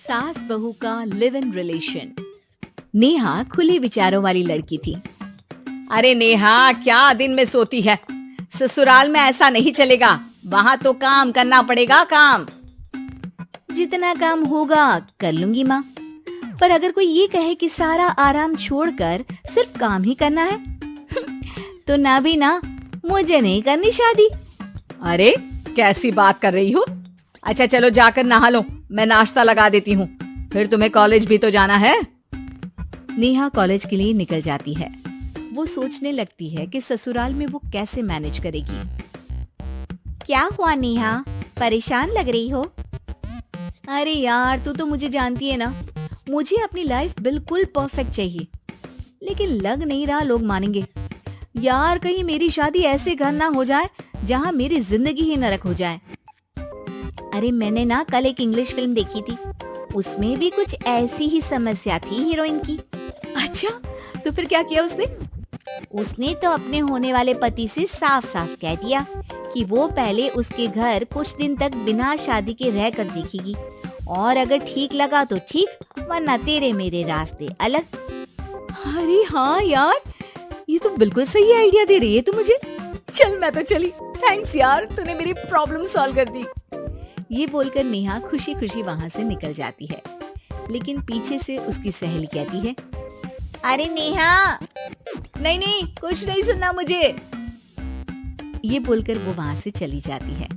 सास बहू का लिव इन रिलेशन। नेहा खुले विचारों वाली लड़की थी। अरे नेहा, क्या दिन में सोती है? ससुराल में ऐसा नहीं चलेगा, वहाँ तो काम करना पड़ेगा। काम जितना काम होगा कर लूंगी माँ, पर अगर कोई ये कहे कि सारा आराम छोड़कर सिर्फ काम ही करना है तो ना भी ना, मुझे नहीं करनी शादी। अरे कैसी बात कर रही हो? अच्छा चलो जाकर नहा लो, मैं नाश्ता लगा देती हूँ, फिर तुम्हें कॉलेज भी तो जाना है। नेहा कॉलेज के लिए निकल जाती है। वो सोचने लगती है कि ससुराल में वो कैसे मैनेज करेगी। क्या हुआ नेहा, परेशान लग रही हो? अरे यार, तू तो मुझे जानती है ना, मुझे अपनी लाइफ बिल्कुल परफेक्ट चाहिए, लेकिन लग नहीं रहा लोग मानेंगे। यार कहीं मेरी शादी ऐसे घर ना हो जाए जहाँ मेरी जिंदगी ही नरक हो जाए। अरे मैंने ना कल एक इंग्लिश फिल्म देखी थी, उसमें भी कुछ ऐसी ही समस्या थी हीरोइन की। अच्छा, तो फिर क्या किया उसने? उसने तो अपने होने वाले पति से साफ साफ कह दिया कि वो पहले उसके घर कुछ दिन तक बिना शादी के रह कर देखेगी, और अगर ठीक लगा तो ठीक, वरना तेरे मेरे रास्ते अलग। अरे हाँ यार, ये तो बिल्कुल सही आइडिया दे रही है तू मुझे। चल मैं तो चली, थैंक्स यार, तूने मेरी प्रॉब्लम सॉल्व कर दी। ये बोलकर नेहा खुशी खुशी वहाँ से निकल जाती है, लेकिन पीछे से उसकी सहेली कहती है, अरे नेहा, नहीं नहीं कुछ नहीं सुनना मुझे। ये बोलकर वो वहाँ से चली जाती है।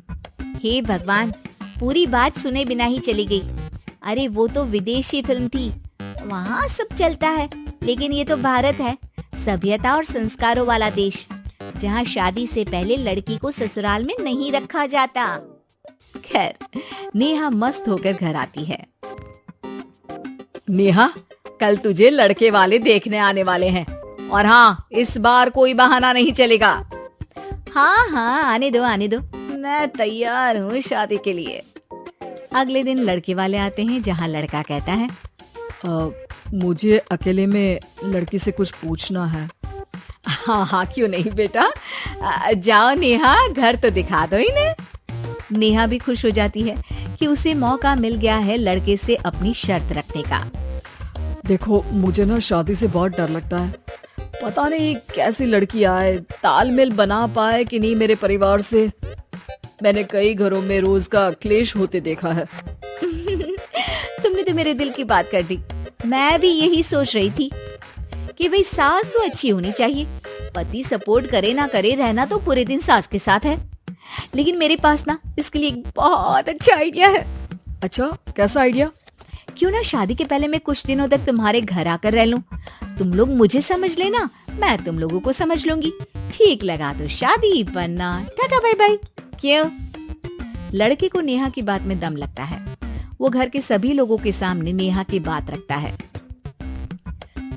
हे भगवान, पूरी बात सुने बिना ही चली गई। अरे वो तो विदेशी फिल्म थी, वहाँ सब चलता है, लेकिन ये तो भारत है, सभ्यता और संस्कारों वाला देश, जहाँ शादी से पहले लड़की को ससुराल में नहीं रखा जाता। खैर, नेहा मस्त होकर घर आती है। नेहा, कल तुझे लड़के वाले देखने आने वाले हैं, और हाँ, इस बार कोई बहाना नहीं चलेगा। हाँ हाँ, आने दो, मैं तैयार हूँ शादी के लिए। अगले दिन लड़के वाले आते हैं, जहाँ लड़का कहता है, मुझे अकेले में लड़की से कुछ पूछना है। हाँ हाँ, क्यों नहीं बेटा, जाओ नेहा, घर तो दिखा दो इन्हें। नेहा भी खुश हो जाती है कि उसे मौका मिल गया है लड़के से अपनी शर्त रखने का। देखो, मुझे ना शादी से बहुत डर लगता है, पता नहीं कैसी लड़की आए, तालमेल बना पाए कि नहीं मेरे परिवार से। मैंने कई घरों में रोज का क्लेश होते देखा है। तुमने तो मेरे दिल की बात कर दी। मैं भी यही सोच रही थी कि भाई सास तो अच्छी होनी चाहिए, पति सपोर्ट करे ना करे, रहना तो पूरे दिन सास के साथ है। लेकिन मेरे पास ना इसके लिए एक बहुत अच्छा आइडिया है। अच्छा, कैसा आइडिया? क्यों ना शादी के पहले मैं कुछ दिनों तक तुम्हारे घर आकर रह लूं, तुम लोग मुझे समझ लेना, मैं तुम लोगों को समझ लूंगी। ठीक लगा तो शादी, वरना टाटा बाय बाय। क्यों? लड़के को नेहा की बात में दम लगता है। वो घर के सभी लोगों के सामने नेहा की बात रखता है।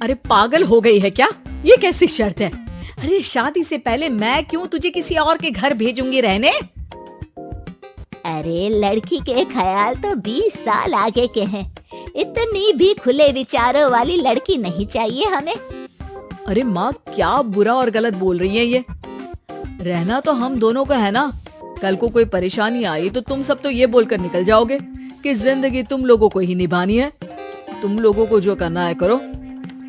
अरे पागल हो गई है क्या? ये कैसी शर्त है? अरे शादी से पहले मैं क्यों तुझे किसी और के घर भेजूंगी रहने? अरे लड़की के ख्याल तो 20 साल आगे के हैं, इतनी भी खुले विचारों वाली लड़की नहीं चाहिए हमें। अरे माँ, क्या बुरा और गलत बोल रही है ये? रहना तो हम दोनों का है ना, कल को कोई परेशानी आई तो तुम सब तो ये बोलकर निकल जाओगे कि जिंदगी तुम लोगों को ही निभानी है, तुम लोगों को जो करना है करो।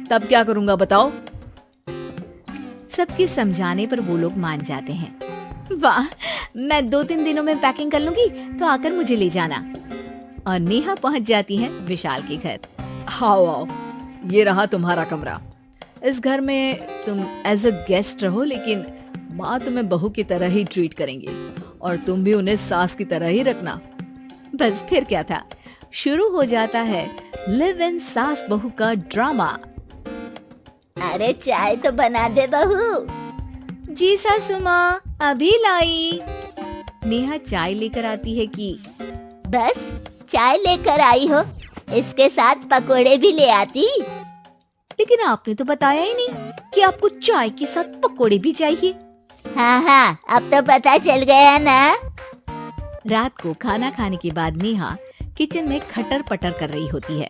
तब क्या करूंगा बताओ? सबके समझाने पर वो लोग मान जाते हैं। वाह, मैं 2-3 दिनों में पैकिंग कर लूंगी, तो आकर मुझे ले जाना। और नेहा पहुंच जाती है विशाल के घर। आओ आओ, ये रहा तुम्हारा कमरा। इस घर में तुम एज अ गेस्ट रहो, लेकिन माँ तुम्हें बहू की तरह ही ट्रीट करेंगी, और तुम भी उन्हें सास की तरह ही रखना। बस फिर क्या था, शुरू हो जाता है लिव इन सास बहू का ड्रामा। अरे चाय तो बना दे बहू। जी सासू माँ, अभी लाई। नेहा चाय लेकर आती है कि बस चाय लेकर आई हो, इसके साथ पकोड़े भी ले आती। लेकिन आपने तो बताया ही नहीं कि आपको चाय के साथ पकोड़े भी चाहिए। हाँ हाँ, अब तो पता चल गया ना। रात को खाना खाने के बाद नेहा किचन में खटर पटर कर रही होती है।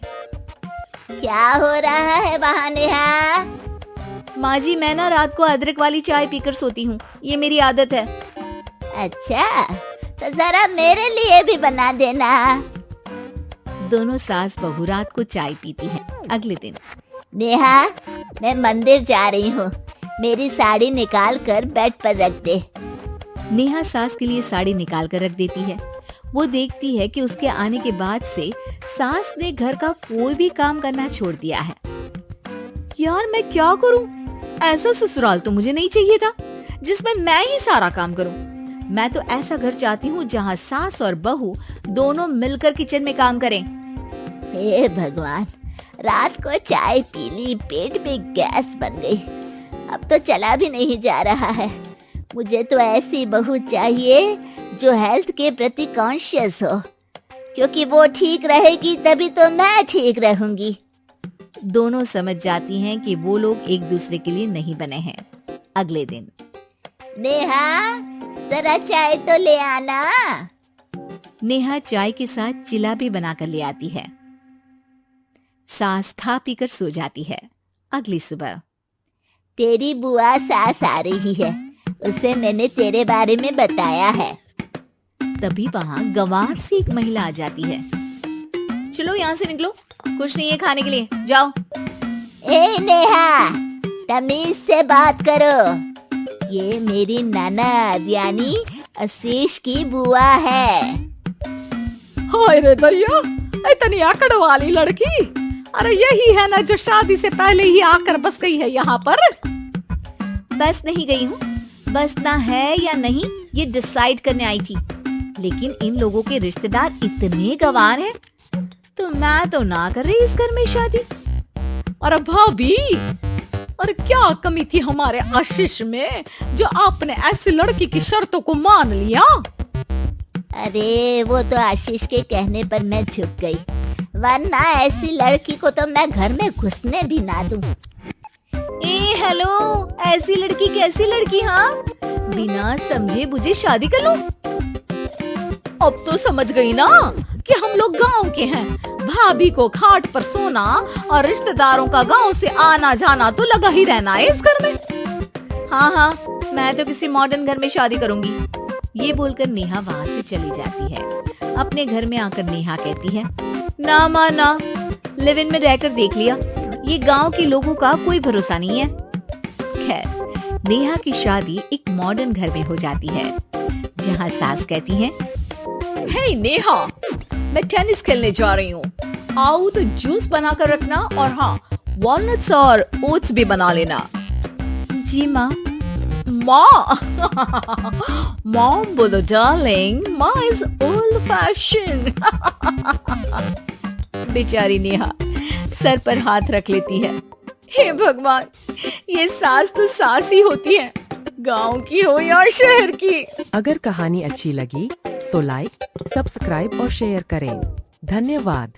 क्या हो रहा है वहाँ नेहा? माँ जी, मैं ना रात को अदरक वाली चाय पीकर सोती हूँ, ये मेरी आदत है। अच्छा, तो जरा मेरे लिए भी बना देना। दोनों सास बहू रात को चाय पीती है। अगले दिन नेहा, मैं मंदिर जा रही हूँ, मेरी साड़ी निकाल कर बेड पर रख दे। नेहा सास के लिए साड़ी निकाल कर रख देती है। वो देखती है कि उसके आने के बाद से सास ने घर का कोई भी काम करना छोड़ दिया है। यार मैं क्या करूं? ऐसा ससुराल तो मुझे नहीं चाहिए था जिसमें मैं ही सारा काम करूं। मैं तो ऐसा घर चाहती हूँ जहाँ सास और बहू दोनों मिलकर किचन में काम करें। हे भगवान, रात को चाय पी ली, पेट में गैस बन गई, अब तो चला भी नहीं जा रहा है। मुझे तो ऐसी बहू चाहिए जो हेल्थ के प्रति कॉन्शियस हो, क्योंकि वो ठीक रहेगी तभी तो मैं ठीक रहूंगी। दोनों समझ जाती हैं कि वो लोग एक दूसरे के लिए नहीं बने हैं। अगले दिन नेहा, जरा चाय तो ले आना। नेहा चाय के साथ चिला भी बनाकर ले आती है। सास खा पीकर सो जाती है। अगली सुबह तेरी बुआ सास आ रही है, उसे मैंने तेरे बारे में बताया है। तभी वहाँ गंवार से एक महिला आ जाती है। चलो यहाँ से निकलो, कुछ नहीं है खाने के लिए, जाओ। ए नेहा, तमीज से बात करो, ये मेरी ननद यानी आशीष की बुआ है। हाय रे दैया, इतनी आकड़ वाली लड़की। अरे यही है ना जो शादी से पहले ही आकर बस गई है यहाँ पर। बस नहीं गई हूँ, बसना है या नहीं ये डिसाइड करने आई थी, लेकिन इन लोगों के रिश्तेदार इतने गंवार हैं तो मैं तो ना कर रही इस घर में शादी। अरे भाभी, अरे क्या कमी थी हमारे आशीष में जो आपने ऐसी लड़की की शर्तों को मान लिया? अरे वो तो आशीष के कहने पर मैं झुक गई, वरना ऐसी लड़की को तो मैं घर में घुसने भी ना दूं। ए हेलो, ऐसी लड़की कैसी लड़की? हाँ, बिना समझे बुझे शादी कर लूं? अब तो समझ गई ना कि हम लोग गांव के हैं। भाभी को खाट पर सोना और रिश्तेदारों का गांव से आना जाना तो लगा ही रहना है इस घर में। हाँ हाँ, मैं तो किसी मॉडर्न घर में शादी करूंगी। ये बोलकर नेहा वहाँ से चली जाती है। अपने घर में आकर नेहा कहती है, ना माँ ना, लिव इन में रहकर देख लिया, ये गांव के लोगों का कोई भरोसा नहीं है। खैर, नेहा की शादी एक मॉडर्न घर में हो जाती है, जहाँ सास कहती है, हे नेहा, मैं टेनिस खेलने जा रही हूँ, आओ तो जूस बनाकर रखना और हाँ, वॉलनट्स और ओट्स भी बना लेना। जी माँ। माँ मॉम बोलो डार्लिंग, माँ इज ओल्ड फैशन। बेचारी नेहा सर पर हाथ रख लेती है। हे भगवान, ये सास तो सास ही होती है, गांव की हो या शहर की। अगर कहानी अच्छी लगी तो लाइक, सब्सक्राइब और शेयर करें। धन्यवाद।